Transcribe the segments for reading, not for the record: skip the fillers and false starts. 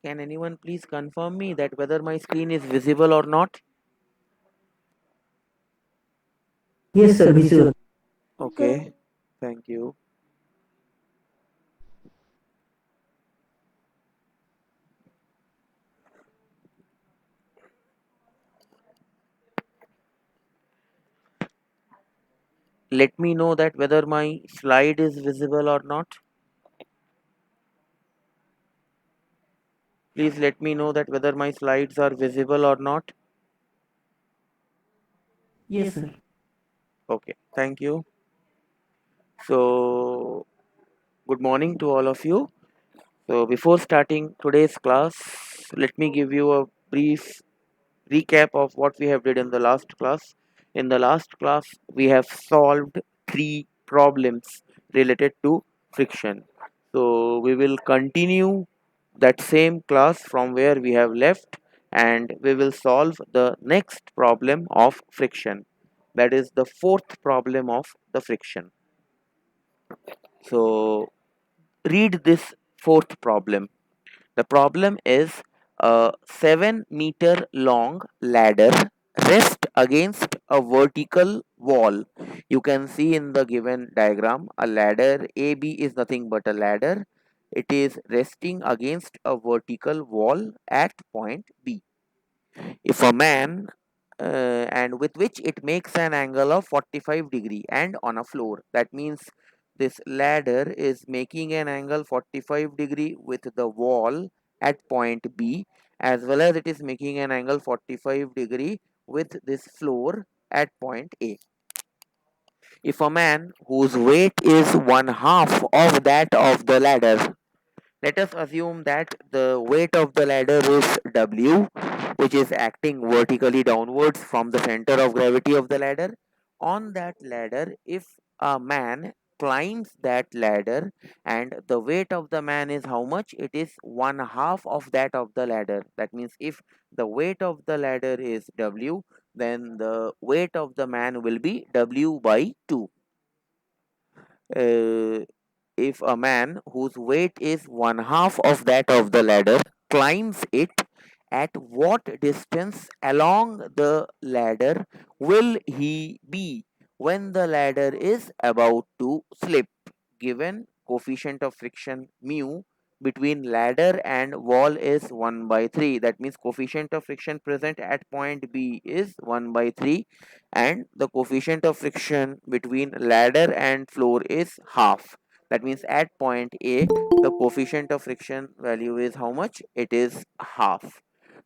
can anyone please confirm me that whether my screen is visible or not? Yes, sir, visual. Okay, thank you. Let me know that whether my slide is visible or not. Please let me know that whether my slides are visible or not. Yes, sir. Okay, thank you. So, good morning to all of you. So, before starting today's class, let me give you a brief recap of what we have did in the last class. In the last class, we have solved three problems related to friction. So, we will continue that same class from where we have left, and we will solve the next problem of friction. That is the fourth problem of the friction. So, read this fourth problem. The problem is a 7-meter long ladder rests against a vertical wall. You can see in the given diagram a ladder AB is nothing but a ladder. It is resting against a vertical wall at point B. If a man and with which it makes an angle of 45 degree and on a floor, that means this ladder is making an angle 45 degree with the wall at point B, as well as it is making an angle 45 degree with this floor at point A. If a man whose weight is one half of that of the ladder, let us assume that the weight of the ladder is W, which is acting vertically downwards from the center of gravity of the ladder. On that ladder, if a man climbs that ladder and the weight of the man is how much? It is one half of that of the ladder. That means if the weight of the ladder is W, then the weight of the man will be W by 2. Uh, if a man whose weight is one half of that of the ladder climbs it, at what distance along the ladder will he be when the ladder is about to slip? Given coefficient of friction mu between ladder and wall is 1 by 3. That means coefficient of friction present at point B is 1 by 3, and the coefficient of friction between ladder and floor is half. That means at point A, the coefficient of friction value is how much? It is half.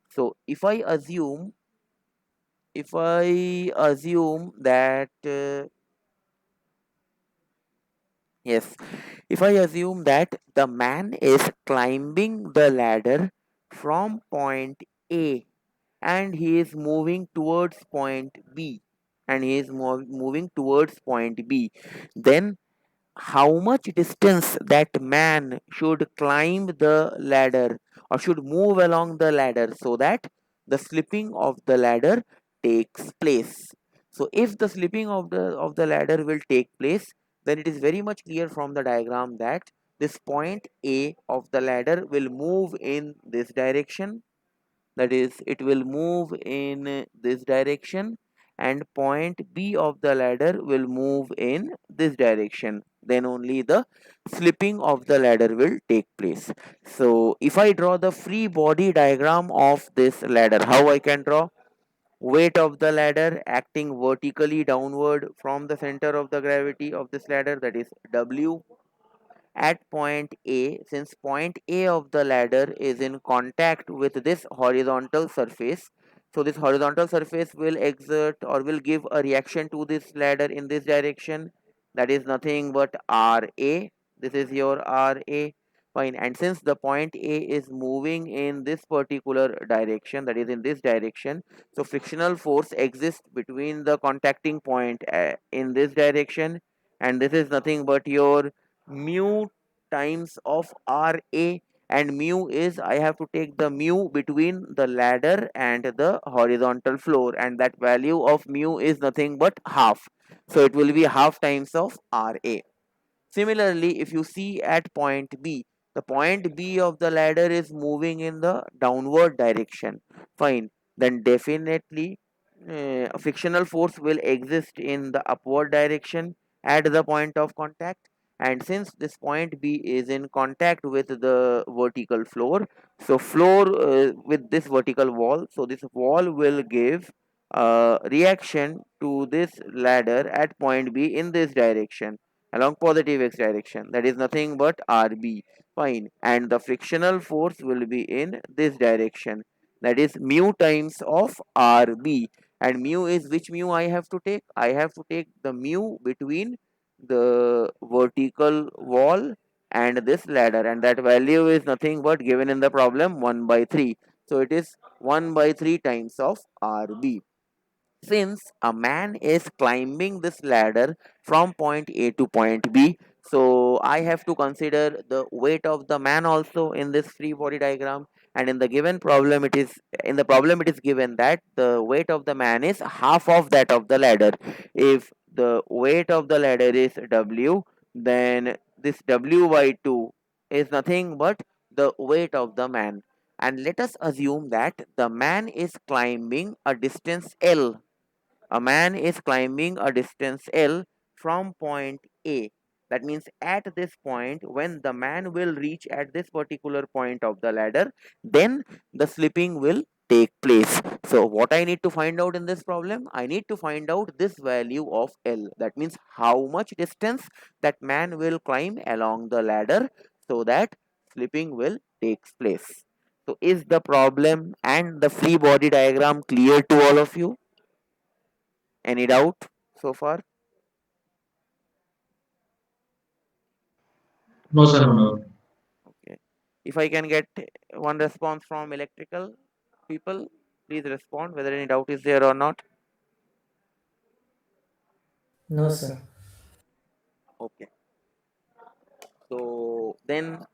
So if I assume that yes, if I assume that the man is climbing the ladder from point A and he is moving towards point B, and he is moving towards point B, then how much distance that man should climb the ladder or should move along the ladder so that the slipping of the ladder takes place? So if the slipping of the ladder will take place, then it is very much clear from the diagram that this point A of the ladder will move in this direction. That is, it will move in this direction, and point B of the ladder will move in this direction. Then only the slipping of the ladder will take place. So if I draw the free body diagram of this ladder, how I can draw? Weight of the ladder acting vertically downward from the center of the gravity of this ladder, that is W, at point A. Since point A of the ladder is in contact with this horizontal surface, so this horizontal surface will exert or will give a reaction to this ladder in this direction. That is nothing but RA. This is your RA. Fine. And since the point A is moving in this particular direction, that is in this direction, so frictional force exists between the contacting point in this direction, and this is nothing but your mu times of RA, and mu is, I have to take the mu between the ladder and the horizontal floor, and that value of mu is nothing but half. So it will be half times of RA. Similarly, if you see at point B, The point B of the ladder is moving in the downward direction. Fine. Then definitely a frictional force will exist in the upward direction at the point of contact. And since this point B is in contact with the vertical floor, so floor with this vertical wall, so this wall will give reaction to this ladder at point B in this direction along positive x direction, that is nothing but RB. Fine. And the frictional force will be in this direction, that is mu times of RB. And mu is which mu I have to take? I have to take the mu between the vertical wall and this ladder, and that value is nothing but given in the problem 1 by 3. So it is 1 by 3 times of RB. Since a man is climbing this ladder from point A to point B, so I have to consider the weight of the man also in this free body diagram. And in the given problem, it is given that the weight of the man is half of that of the ladder. If the weight of the ladder is W, then this W by 2 is nothing but the weight of the man. And let us assume that the man is climbing a distance L. A man is climbing a distance L from point A. That means at this point, when the man will reach at this particular point of the ladder, then the slipping will take place. So what I need to find out in this problem? I need to find out this value of L. That means how much distance that man will climb along the ladder so that slipping will take place. So is the problem and the free body diagram clear to all of you? Any doubt so far? No, sir, no doubt. Okay. If I can get one response from electrical people, please respond whether any doubt is there or not. No, sir. Okay. So then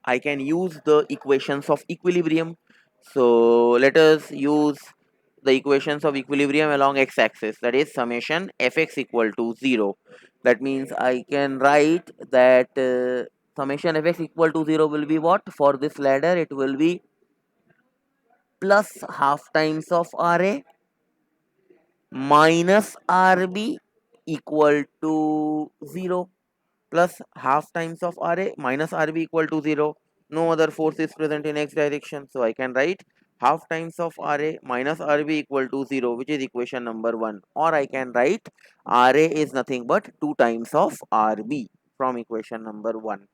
I can use the equations of equilibrium. So let us use the equations of equilibrium along x-axis, that is summation fx equal to 0. That means I can write that summation fx equal to 0 will be what? For this ladder it will be plus half times of RA minus RB equal to 0, plus half times of RA minus RB equal to 0. No other force is present in x direction, so I can write half times of RA minus RB equal to 0, which is equation number 1. Or I can write RA is nothing but 2 times of RB from equation number 1.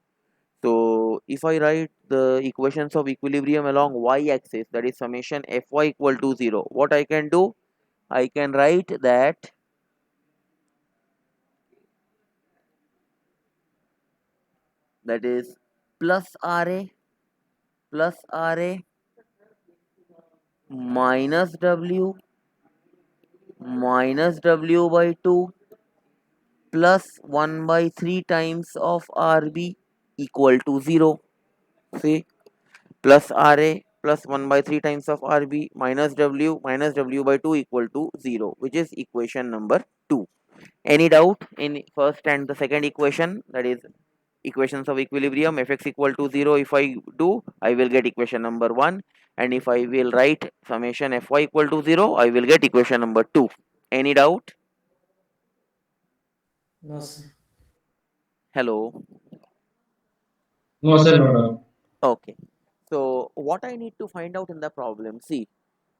So if I write the equations of equilibrium along y-axis, that is summation Fy equal to 0, what I can do? I can write that is plus RA minus W by 2 plus 1 by 3 times of RB equal to 0. See, plus RA plus 1 by 3 times of RB minus W by 2 equal to 0, which is equation number 2. Any doubt in first and the second equation, that is equations of equilibrium fx equal to 0? If I do, I will get equation number 1, and if I will write summation Fy equal to 0, I will get equation number 2. Any doubt? No, sir. Hello. No, sir, no doubt. Okay, so what I need to find out in the problem, see,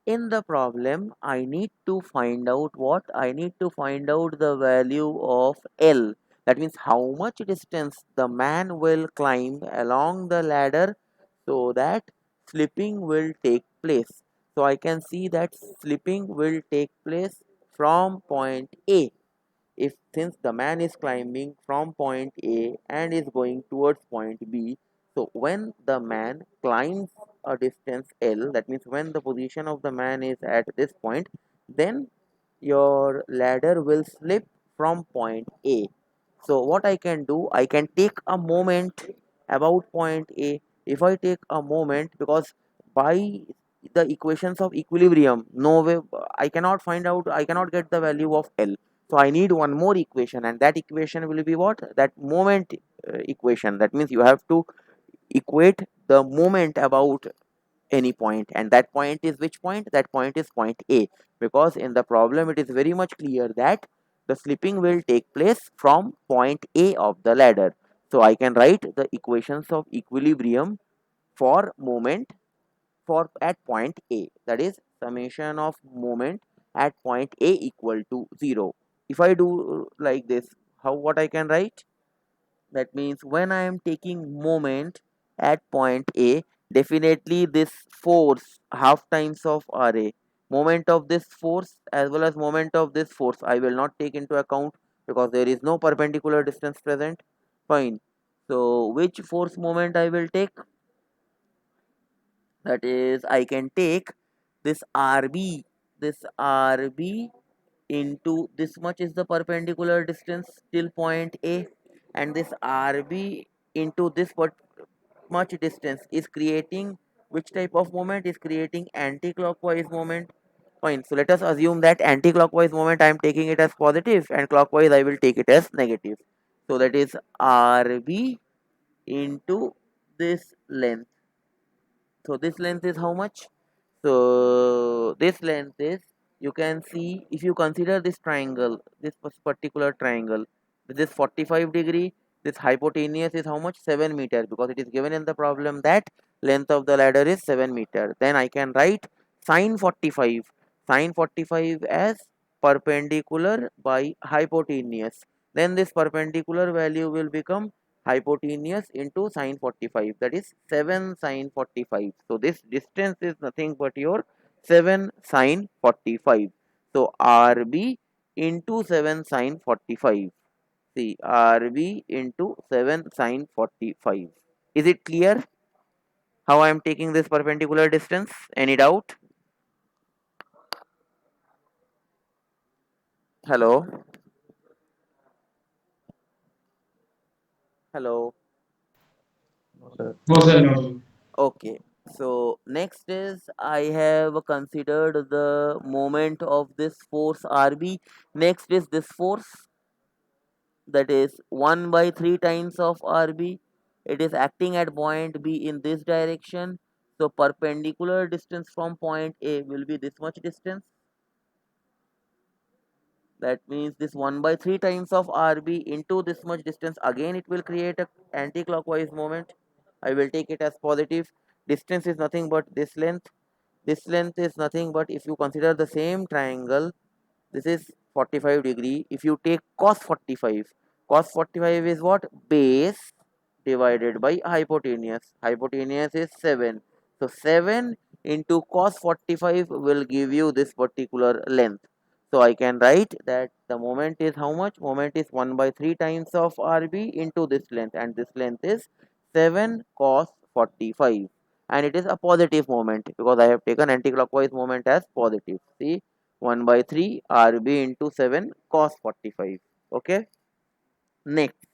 in the problem I need to find out what? I need to find out the value of L. That means how much distance the man will climb along the ladder so that slipping will take place. So I can see that slipping will take place from point A. If since the man is climbing from point A and is going towards point B, so when the man climbs a distance L, that means when the position of the man is at this point, then your ladder will slip from point A. So what I can do, I can take a moment about point A. If I take a moment, because by the equations of equilibrium, no way I cannot find out, I cannot get the value of L. So I need one more equation, and that equation will be what? That moment equation. That means you have to equate the moment about any point, and that point is which point? That point is point A, because in the problem it is very much clear that the slipping will take place from point A of the ladder. So I can write the equations of equilibrium for moment for at point A, that is summation of moment at point A equal to 0. If I do like this, how what I can write? That means when I am taking moment at point A, definitely this force half times of RA, moment of this force as well as moment of this force I will not take into account because there is no perpendicular distance present. Fine. So which force moment I will take? That is, I can take this RB, this RB into this much is the perpendicular distance till point A, and this RB into this much distance is creating which type of moment? Is creating anti-clockwise moment. Fine. So let us assume that anti-clockwise moment I am taking it as positive and clockwise I will take it as negative. So that is RB into this length. So this length is how much? So this length is, you can see, if you consider this triangle, this particular triangle, this is 45 degree, this hypotenuse is how much? 7 meter, because it is given in the problem that length of the ladder is 7 meter. Then I can write sine 45, sine 45 as perpendicular by hypotenuse. Then this perpendicular value will become hypotenuse into sine 45, that is 7 sine 45. So this distance is nothing but your 7 sine 45. So RB into 7 sine 45. See, RB into 7 sine 45. Is it clear how I am taking this perpendicular distance? Any doubt? Hello? Hello? No, sir. No, sir, no, sir. Okay. So next is I have considered the moment of this force RB. Next is this force, that is 1 by 3 times of RB. It is acting at point B in this direction. So perpendicular distance from point A will be this much distance. That means this 1 by 3 times of RB into this much distance, again it will create a anti-clockwise moment. I will take it as positive. Distance is nothing but this length. This length is nothing but, if you consider the same triangle, this is 45 degree. If you take cos 45, cos 45 is what? Base divided by hypotenuse. Hypotenuse is 7. So 7 into cos 45 will give you this particular length. So I can write that the moment is how much? Moment is 1 by 3 times of RB into this length, and this length is 7 cos 45, and it is a positive moment because I have taken anti-clockwise moment as positive. See, 1 by 3 RB into 7 cos 45. Okay. Next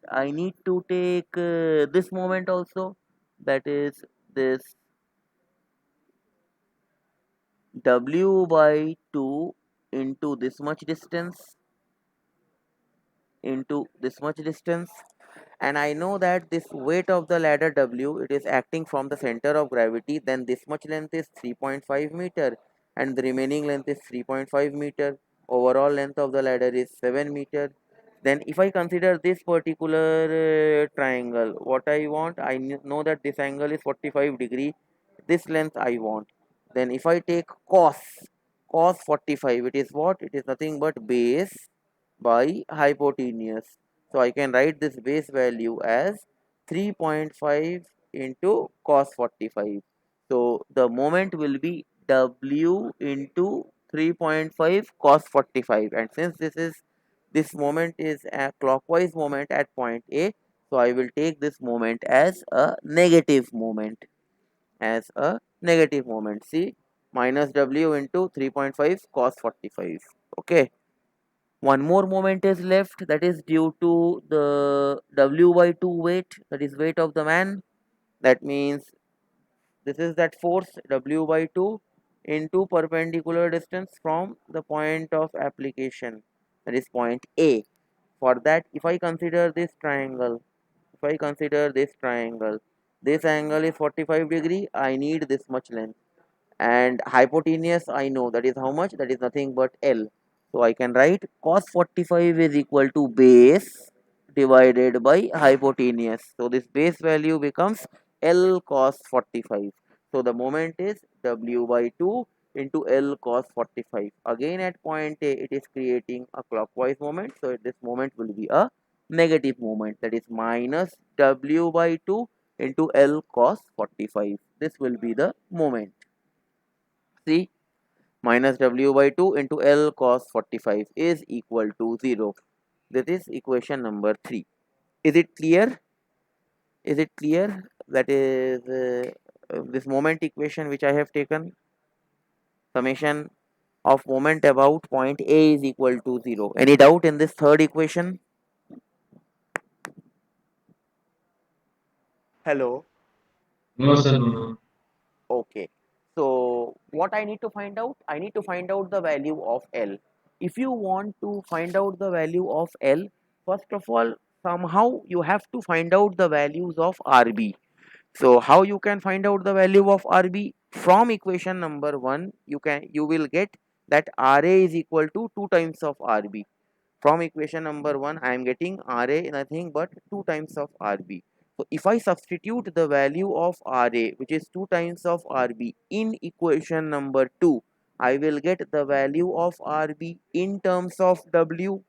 I need to take this moment also, that is this W by 2 into this much distance, into this much distance. And I know that this weight of the ladder W, it is acting from the center of gravity, then this much length is 3.5 meter and the remaining length is 3.5 meter. Overall length of the ladder is 7 meter. Then if I consider this particular triangle, what I want, I know that this angle is 45 degree, this length I want. Then if I take cos 45, it is what? It is nothing but base by hypotenuse. So I can write this base value as 3.5 into cos 45. So the moment will be W into 3.5 cos 45, and since this moment is a clockwise moment at point A, so I will take this moment as a negative moment, as a negative moment. See, minus W into 3.5 cos 45. Okay. One more moment is left, that is due to the W by 2 weight, that is weight of the man. That means this is that force W by 2 into perpendicular distance from the point of application, that is point A. For that, if I consider this triangle, if I consider this triangle, this angle is 45 degree, I need this much length, and hypotenuse I know that is how much, that is nothing but L. So I can write cos 45 is equal to base divided by hypotenuse. So this base value becomes L cos 45. So the moment is W by 2 into L cos 45. Again at point A it is creating a clockwise moment. So this moment will be a negative moment, that is minus W by 2 into L cos 45. This will be the moment. See, minus W by 2 into L cos 45 is equal to 0. This is equation number 3. Is it clear? Is it clear? That is this moment equation which I have taken. Summation of moment about point A is equal to 0. Any doubt in this third equation? Hello. No, sir, no, no. Okay. So what I need to find out? I need to find out the value of L. If you want to find out the value of L, first of all, somehow you have to find out the values of RB. So how you can find out the value of RB? From equation number 1, you will get that RA is equal to 2 times of RB. From equation number 1, I am getting RA nothing but 2 times of RB. So if I substitute the value of RA, which is 2 times of RB, in equation number 2, I will get the value of RB in terms of W.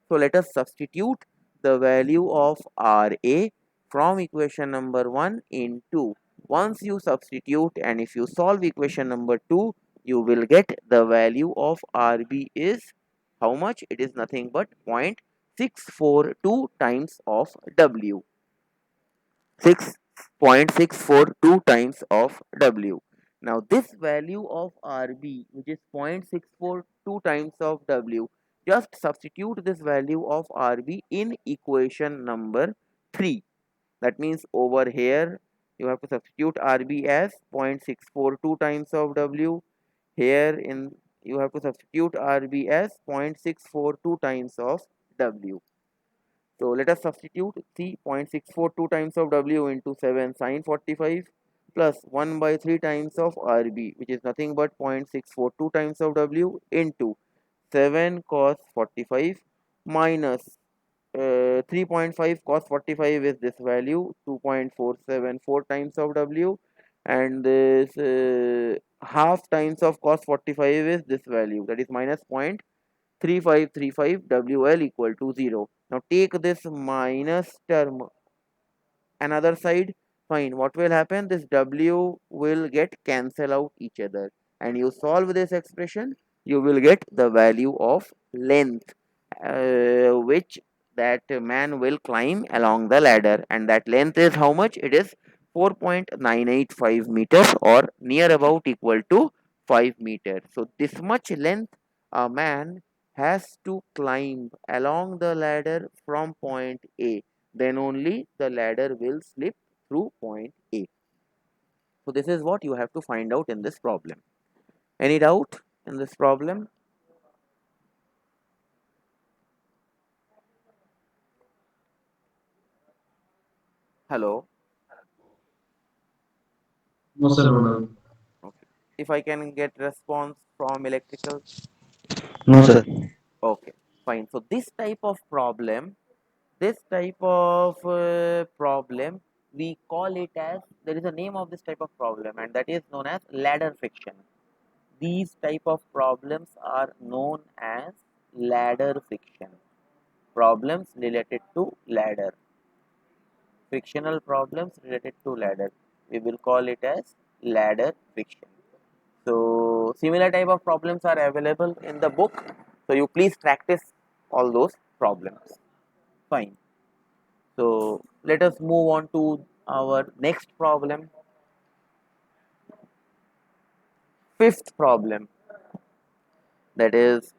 So let us substitute the value of RA from equation number 1 in 2. Once you substitute and if you solve equation number 2, you will get the value of RB is how much? It is nothing but 0.642 times of W. 6.642 times of W. Now this value of RB, which is 0.642 times of W, just substitute this value of RB in equation number 3. That means over here you have to substitute RB as 0.642 times of W. Here in you have to substitute RB as 0.642 times of W. So let us substitute 3.642 times of W into 7 sine 45 plus 1 by 3 times of RB, which is nothing but 0.642 times of W into 7 cos 45 minus 3.5 cos 45 is this value, 2.474 times of W, and this half times of cos 45 is this value, that is minus 0.3535 WL equal to 0. Now take this minus term another side. Fine, what will happen? This W will get cancel out each other, and you solve this expression, you will get the value of length which that man will climb along the ladder, and that length is how much? It is 4.985 meters, or near about equal to 5 meters. So this much length a man has to climb along the ladder from point A, then only the ladder will slip through point A. So this is what you have to find out in this problem. Any doubt in this problem? Hello. No, sir, no, no. Okay. If I can get response from electrical. No, sir. Okay, fine. So this type of problem, we call it as, there is a name of this type of problem, and that is known as ladder friction. These type of problems are known as ladder friction. Problems related to ladder. Frictional problems related to ladder. We will call it as ladder friction. So similar type of problems are available in the book. So you please practice all those problems. Fine. So let us move on to our next problem. Fifth problem. That is,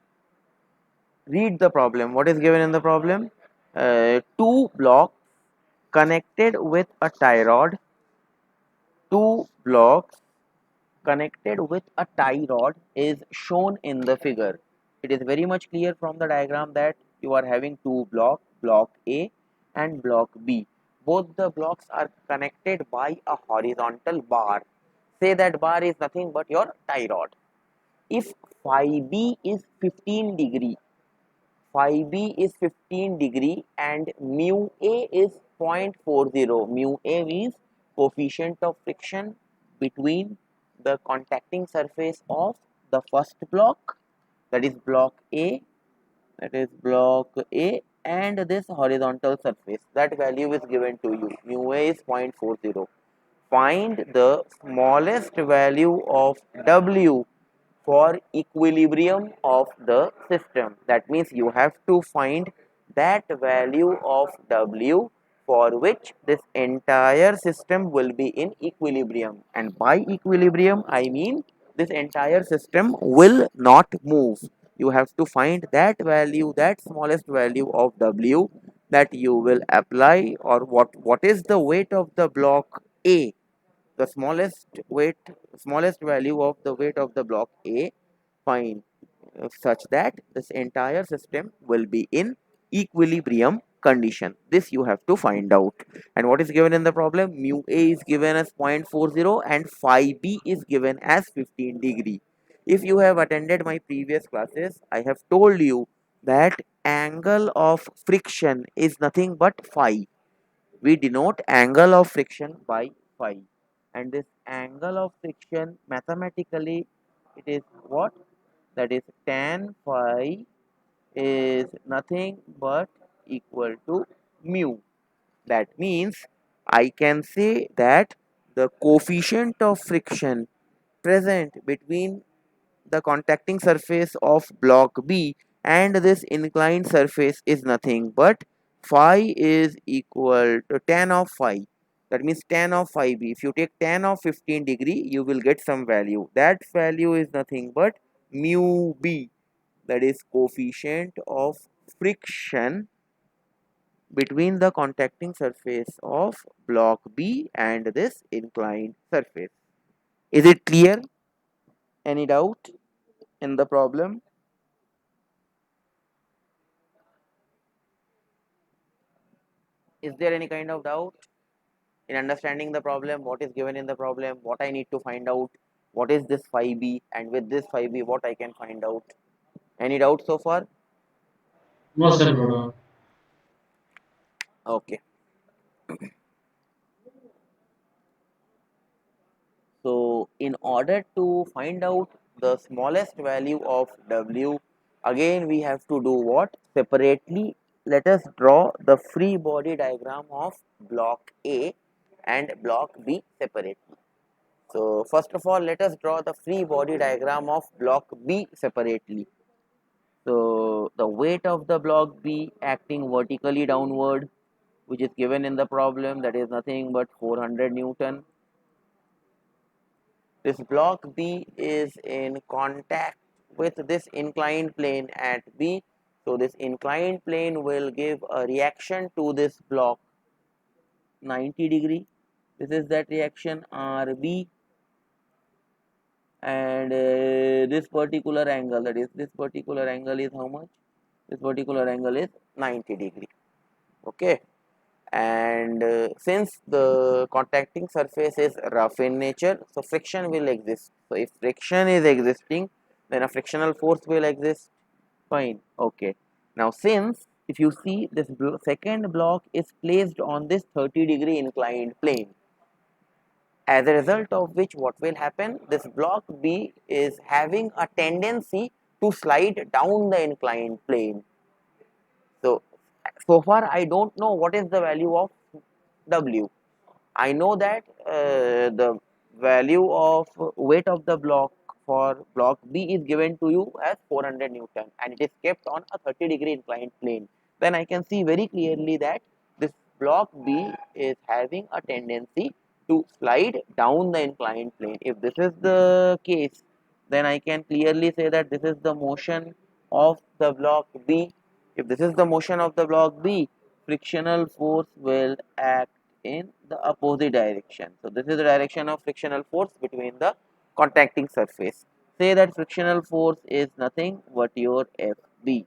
read the problem. What is given in the problem? Two blocks connected with a tie rod. Two blocks connected with a tie rod is shown in the figure. It is very much clear from the diagram that you are having two blocks, block A and block B. both the blocks are connected by a horizontal bar. Say that bar is nothing but your tie rod. If phi b is 15 degree, phi b is 15 degree and mu a is 0.40. Mu a means coefficient of friction between the contacting surface of the first block, that is block A, and this horizontal surface. That value is given to you. Mu a is 0.40. Find the smallest value of W for equilibrium of the system. That means you have to find that value of W for which this entire system will be in equilibrium. And by equilibrium, I mean this entire system will not move. You have to find that value, that smallest value of W that you will apply, or what is the weight of the block A, the smallest value of the weight of the block A, find such that this entire system will be in equilibrium condition. This you have to find out. And what is given in the problem? Mu A is given as 0.40 and phi B is given as 15 degree. If you have attended my previous classes, I have told you that angle of friction is nothing but phi. We denote angle of friction by phi, and this angle of friction mathematically it is what, that is tan phi is nothing but equal to mu. That means I can say that the coefficient of friction present between the contacting surface of block B and this inclined surface is nothing but phi is equal to tan of phi. That means tan of phi B. If you take tan of 15 degree, you will get some value. That value is nothing but mu B. That is coefficient of friction between the contacting surface of block B and this inclined surface. Is it clear? Any doubt in the problem? Is there any kind of doubt in understanding the problem? What is given in the problem? What I need to find out? What is this phi b? And with this phi b, what I can find out? Any doubt so far? No, sir, brother. Okay. So, in order to find out the smallest value of W, again we have to do what? Separately, let us draw the free body diagram of block A and block B separately. So first of all, let us draw the free body diagram of block B separately. So the weight of the block B acting vertically downward, which is given in the problem, that is nothing but 400 Newton. This block B is in contact with this inclined plane at B. So this inclined plane will give a reaction to this block 90 degree. This is that reaction RB, and this particular angle, that is this particular angle is how much? This particular angle is 90 degree. Okay, and since the contacting surface is rough in nature, so friction will exist. So if friction is existing, then a frictional force will exist. Fine. Okay, now since if you see this second block is placed on this 30-degree inclined plane, as a result of which what will happen, this block B is having a tendency to slide down the inclined plane. So far I don't know what is the value of W. I know that the value of weight of the block for block B is given to you as 400 Newton and it is kept on a 30-degree inclined plane. Then I can see very clearly that this block B is having a tendency to slide down the inclined plane. If this is the case, then I can clearly say that this is the motion of the block B. If this is the motion of the block B, frictional force will act in the opposite direction. So this is the direction of frictional force between the contacting surface. Say that frictional force is nothing but your Fb.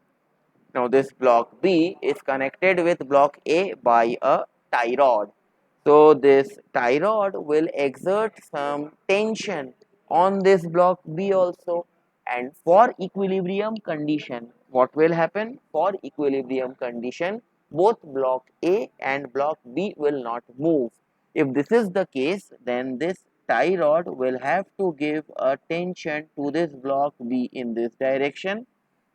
Now this block B is connected with block A by a tie rod. So this tie rod will exert some tension on this block B also, and for equilibrium condition, what will happen? For equilibrium condition, both block A and block B will not move. If this is the case, then this tie rod will have to give a tension to this block B in this direction,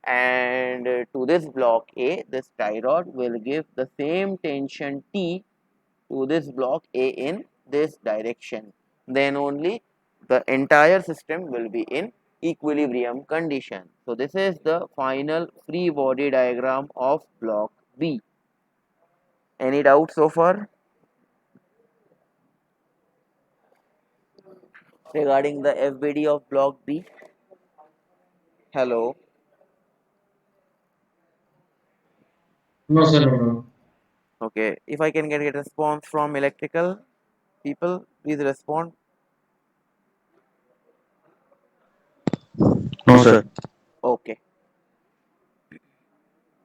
and to this block A, this tie rod will give the same tension T to this block A in this direction. Then only the entire system will be in equilibrium condition. So this is the final free body diagram of block B. Any doubt so far regarding the FBD of block B? Hello. No, sir, no. Okay. If I can get a response from electrical people, please respond. No, sir. Okay.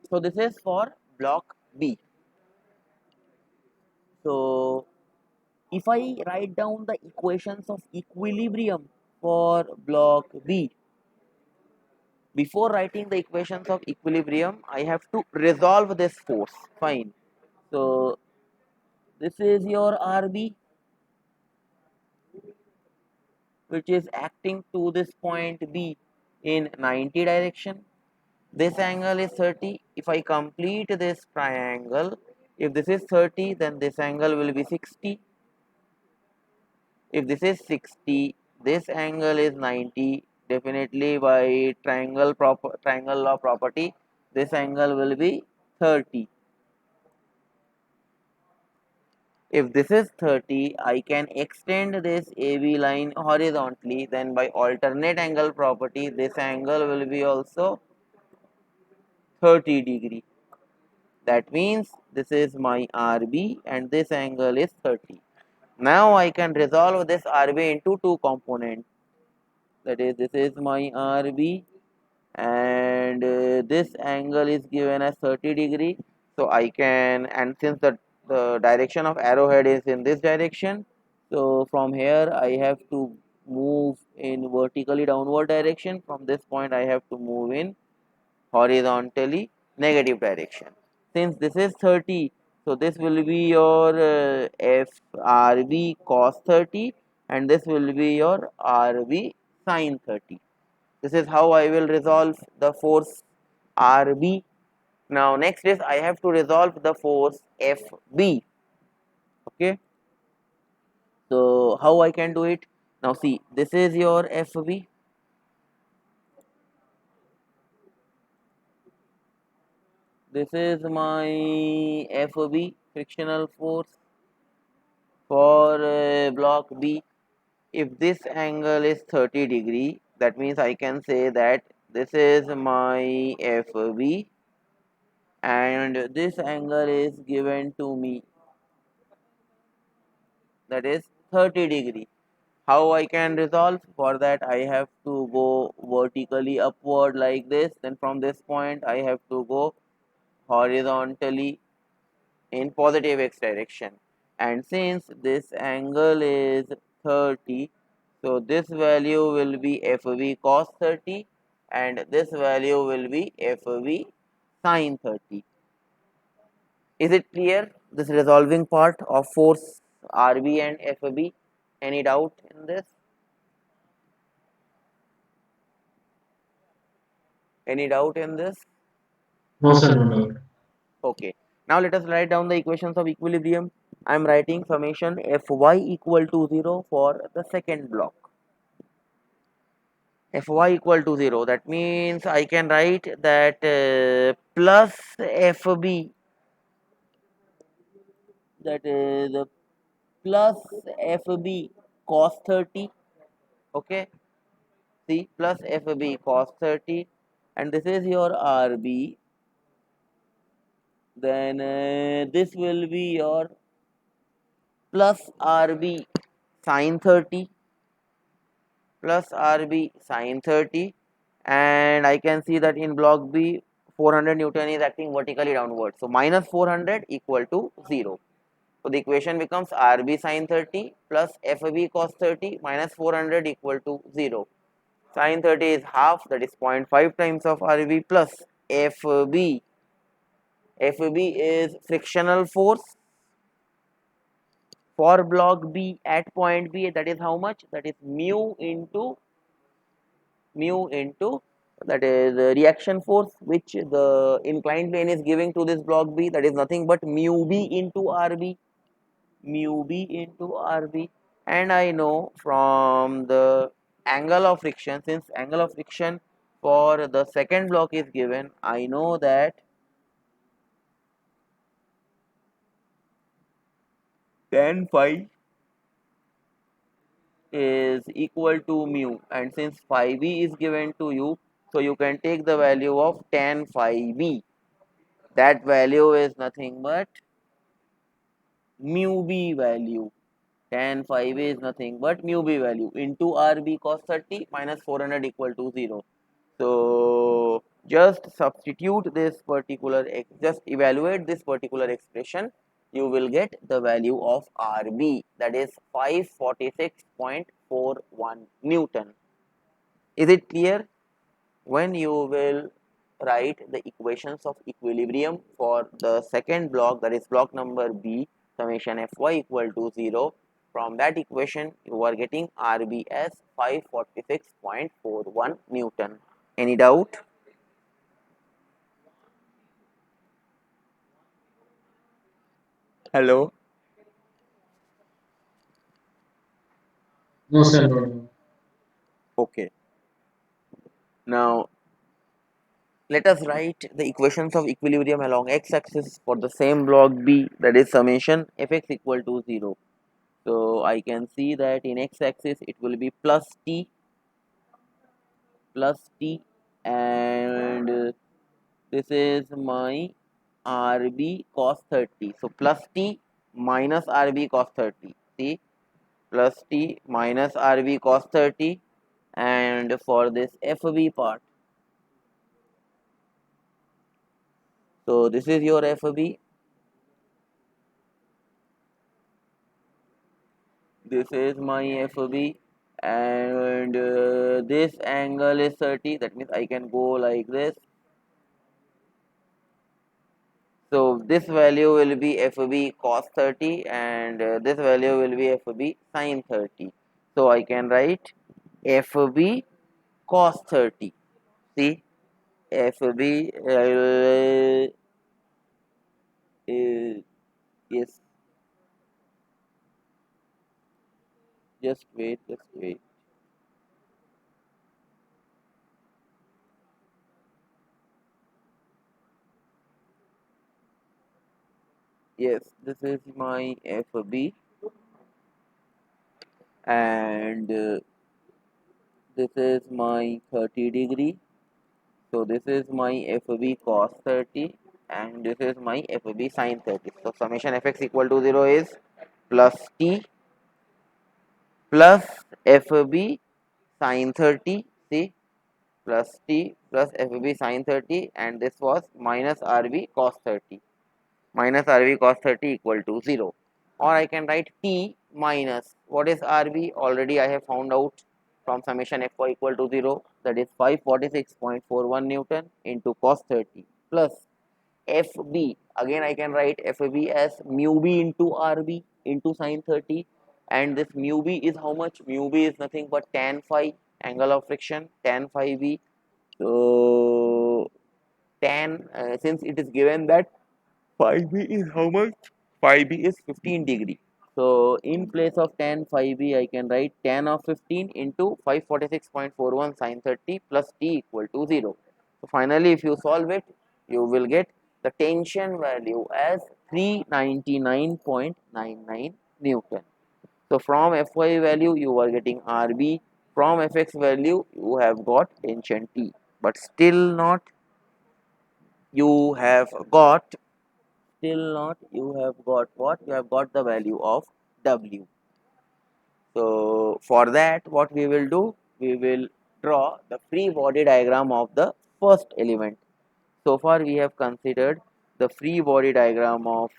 So this is for block B. So if I write down the equations of equilibrium for block B, before writing the equations of equilibrium, I have to resolve this force. Fine. So this is your RB, which is acting to this point B in 90 direction. This angle is 30. If I complete this triangle, if this is 30, then this angle will be 60. If this is 60, this angle is 90. Definitely by triangle law property, this angle will be 30. If this is 30, I can extend this AB line horizontally, then by alternate angle property, this angle will be also 30 degree. That means this is my RB and this angle is 30. Now I can resolve this RB into two components. That is, this is my RB and this angle is given as 30 degree. So I can, and since the direction of arrowhead is in this direction, so from here I have to move in vertically downward direction. From this point I have to move in horizontally negative direction. Since this is 30, so this will be your FRB cos 30 and this will be your RB sin 30. This is how I will resolve the force RB. Now next is I have to resolve the force FB. Okay. So how I can do it? Now see, this is your FB. This is my FB, frictional force for block B. If this angle is 30 degree, that means I can say that this is my FB and this angle is given to me, that is 30 degree. How I can resolve? For that I have to go vertically upward like this, then from this point I have to go horizontally in positive x direction, and since this angle is 30, so this value will be FV cos 30 and this value will be FV sin 30. Is it clear, this resolving part of force RB and FB? Any doubt in this? Any doubt in this? No, sir, no doubt. Okay. Now let us write down the equations of equilibrium. I am writing summation Fy equal to 0 for the second block. Fy equal to 0. That means I can write that plus Fb, that is plus Fb cos 30. Okay. See, plus Fb cos 30 and this is your Rb. Then this will be your plus Rb sin 30 plus Rb sin 30, and I can see that in block B 400 Newton is acting vertically downward. So minus 400 equal to 0. So the equation becomes RB sin 30 plus FB cos 30 minus 400 equal to 0. Sin 30 is half, that is 0.5 times of RB plus FB. FB is frictional force for block B at point B, that is how much? That is mu into that is reaction force which the inclined plane is giving to this block B, that is nothing but mu B into RB, mu B into RB. And I know from the angle of friction, since angle of friction for the second block is given, I know that tan phi is equal to mu, and since phi b is given to you, so you can take the value of tan phi b. That value is nothing but mu b value. Tan phi b is nothing but mu b value into RB cos 30 minus 400 equal to 0. So just substitute this particular, just evaluate this particular expression, you will get the value of RB, that is 546.41 Newton. Is it clear? When you will write the equations of equilibrium for the second block, that is block number B, summation Fy equal to 0, from that equation you are getting RB as 546.41 Newton. Any doubt? Hello? No, sir, no, no. Okay. Now let us write the equations of equilibrium along x-axis for the same block B, that is summation Fx equal to 0. So I can see that in x-axis it will be plus t, and this is my RB cos 30. So plus t minus RB cos 30. See, plus t minus RB cos 30, and for this FB part, so this is your FB, this is my FB, and this angle is 30, that means I can go like this. So this value will be FB cos 30, and this value will be FB sin 30. So I can write FB cos 30. See, FB yes, just wait. Yes, this is my FB, and this is my 30 degree. So this is my FB cos 30, and this is my FB sin 30. So summation Fx equal to 0 is plus t plus FB sin 30, see, plus t plus FB sin 30, and this was minus RB cos 30. Minus RB cos 30 equal to 0. Or I can write t minus, what is RB? Already I have found out from summation Fy equal to 0, that is 546.41 Newton into cos 30 plus FB. Again I can write FB as mu B into RB into sin 30, and this mu B is how much? Mu B is nothing but tan phi, angle of friction, tan phi B. So tan, since it is given that phi B is how much? Phi B is 15 degree. So in place of tan phi B, I can write tan of 15 into 546.41 sin 30 plus t equal to 0. So finally, if you solve it, you will get the tension value as 399.99 Newton. So from Fy value, you are getting RB. From Fx value, you have got tension T. But still not, you have got you have got what? You have got the value of W. So for that, what we will do, we will draw the free body diagram of the first element. So far we have considered the free body diagram of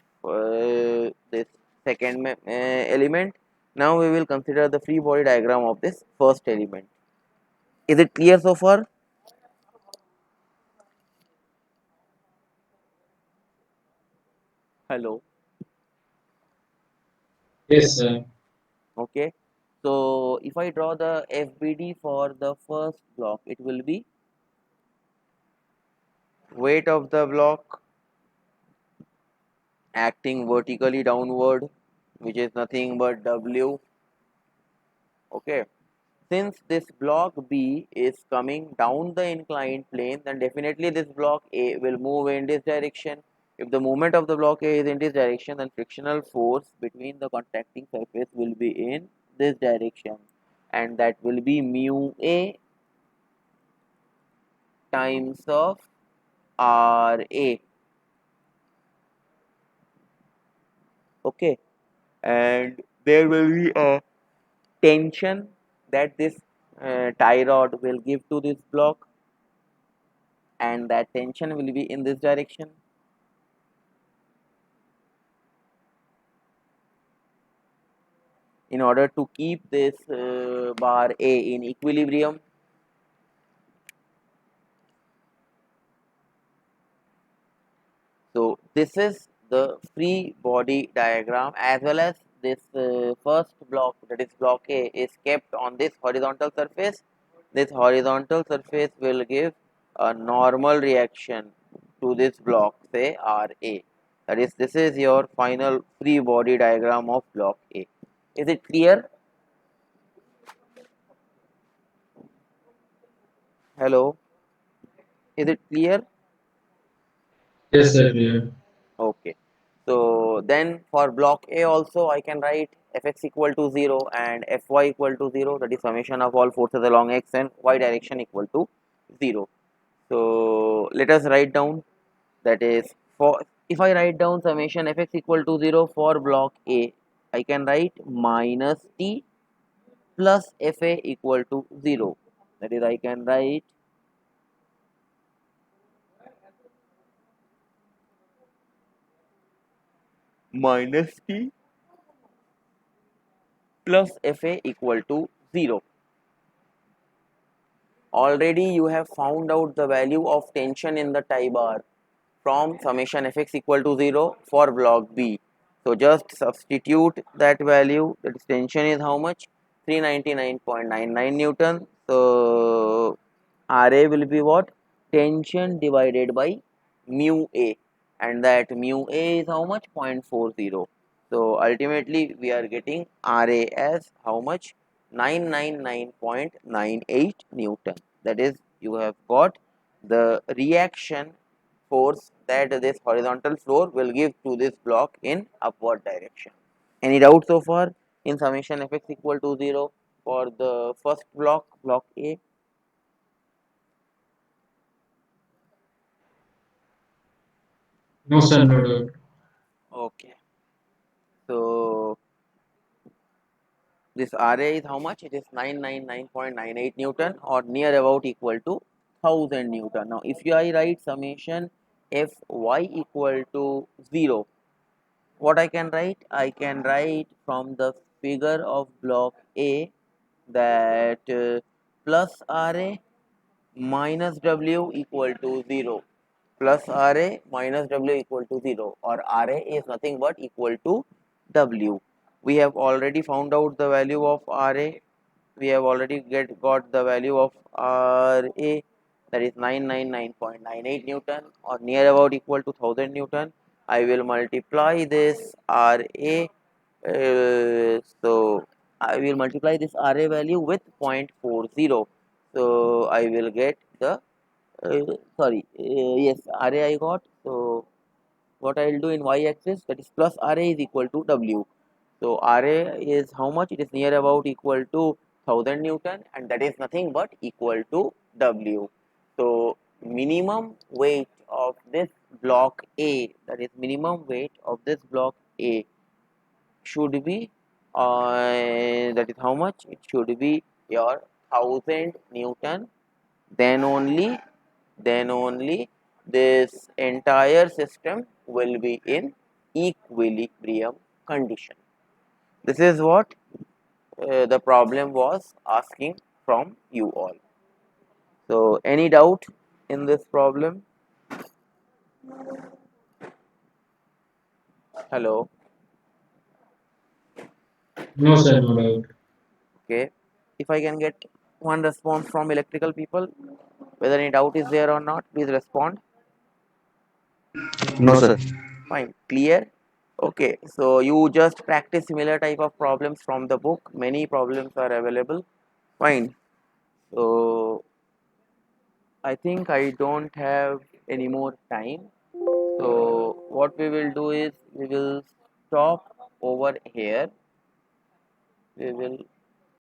this second element. Now we will consider the free body diagram of this first element. Is it clear so far? Hello. Yes, sir. Okay. So if I draw the FBD for the first block, it will be weight of the block acting vertically downward, which is nothing but W. Okay. Since this block B is coming down the inclined plane, then definitely this block A will move in this direction. If the movement of the block A is in this direction, then frictional force between the contacting surface will be in this direction, and that will be mu A times of RA. Okay, and there will be a tension that this tie rod will give to this block, and that tension will be in this direction. In order to keep this bar A in equilibrium. So this is the free body diagram, as well as this first block, that is block A, is kept on this horizontal surface. This horizontal surface will give a normal reaction to this block, say RA. That is, this is your final free body diagram of block A. Is it clear? Hello, is it clear? Yes, sir. Clear. Okay. So then for block A also I can write Fx equal to 0 and Fy equal to 0, that is summation of all forces along x and y direction equal to 0. So let us write down, that is, for if I write down summation Fx equal to 0 for block A, I can write minus T plus Fa equal to 0, that is I can write minus T plus Fa equal to 0. Already you have found out the value of tension in the tie bar from summation Fx equal to 0 for block B. So just substitute that value, that is tension is how much? 399.99 Newton. So RA will be what? Tension divided by mu A, and that mu A is how much? 0.40. So ultimately we are getting RA as how much? 999.98 Newton. That is, you have got the reaction force that this horizontal floor will give to this block in upward direction. Any doubt so far in summation Fx equal to 0 for the first block, block A? No, sir. No doubt. Okay. So this RA is how much? It is 999.98 Newton, or near about equal to 1000 Newton. Now if I write summation Fy equal to 0, what I can write? I can write from the figure of block A that plus RA minus W equal to 0, plus RA minus W equal to 0, or RA is nothing but equal to W. We have already found out the value of RA. We have already got the value of RA, that is 999.98 Newton, or near about equal to 1000 Newton. I will multiply this RA, so I will multiply this RA value with 0.40. So I will get the sorry, yes, RA I got. So what I will do in y axis, that is plus RA is equal to W. So RA is how much? It is near about equal to 1000 Newton, and that is nothing but equal to W. So minimum weight of this block A, that is minimum weight of this block A should be that is how much? It should be your 1000 Newton. Then only this entire system will be in equilibrium. condition. This is what the problem was asking from you all. So, any doubt in this problem? Hello. No, sir, no doubt. Okay. If I can get one response from electrical people, whether any doubt is there or not, please respond. No, sir. Fine. Clear? Okay. So you just practice similar type of problems from the book. Many problems are available. Fine. So I think I don't have any more time. So what we will do is we will stop over here. We will